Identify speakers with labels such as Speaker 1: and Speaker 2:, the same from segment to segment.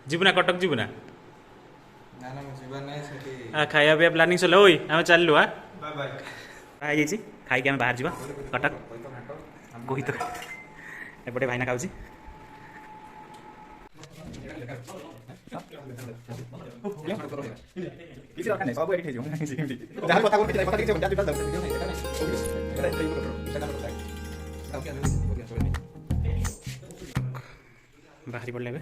Speaker 1: जीवना कटक जीवना
Speaker 2: ना ना जीवन नहीं सेठी
Speaker 1: खाया पिया प्लानिंग चलो ओई आम चललु हां
Speaker 2: बाय बाय
Speaker 1: आई जी खाई के हम बाहर जीवा कटक कोई तो एपटे भाईना खाउची
Speaker 3: କିଛି ଦରକାର ନାହିଁ ସବୁ ଏଇଠି ହେଇଯିବ ଯାହା କଥା କହୁଛି କଥା କିଛି ଯାହା ଯିବା ଦରକାର
Speaker 1: बाहरी पड़े ଏବେ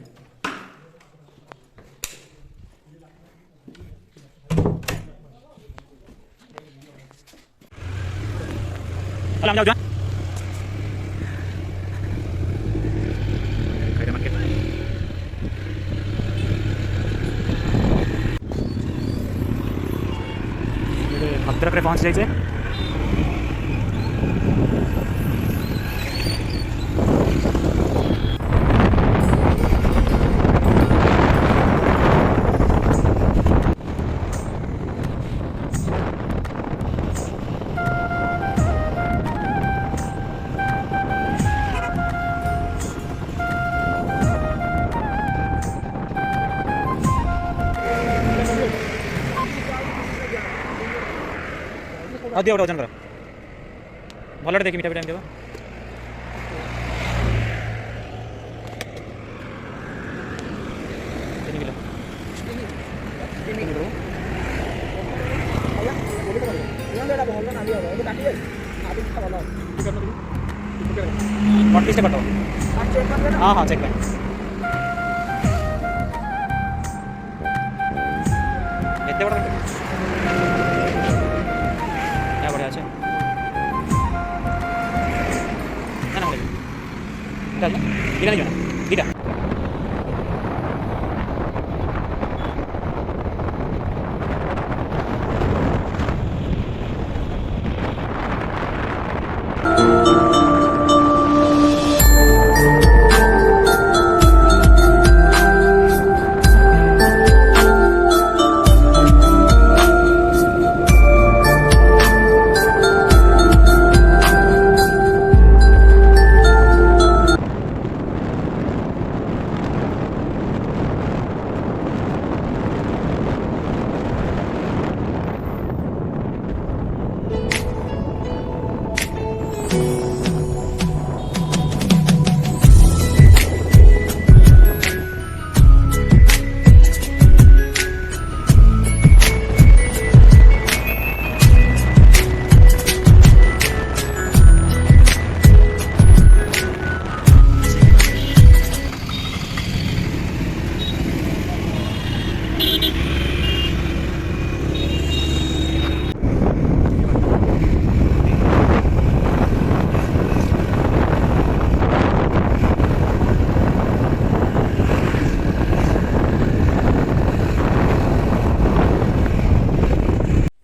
Speaker 1: हम जाओ भद्रक रे पहुंच जाइए दियो गोटे ओजन कर भलटे देखी मीठा पिठा देव बतीस कट हाँ हाँ चेक एत बड़ा बढ़िया अच्छे ना ना दीटा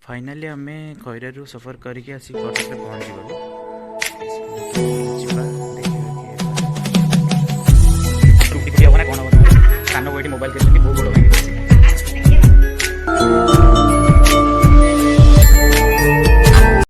Speaker 1: फाइनाली आम खैरारू सफर करके आसी कटक पहुँची गलु।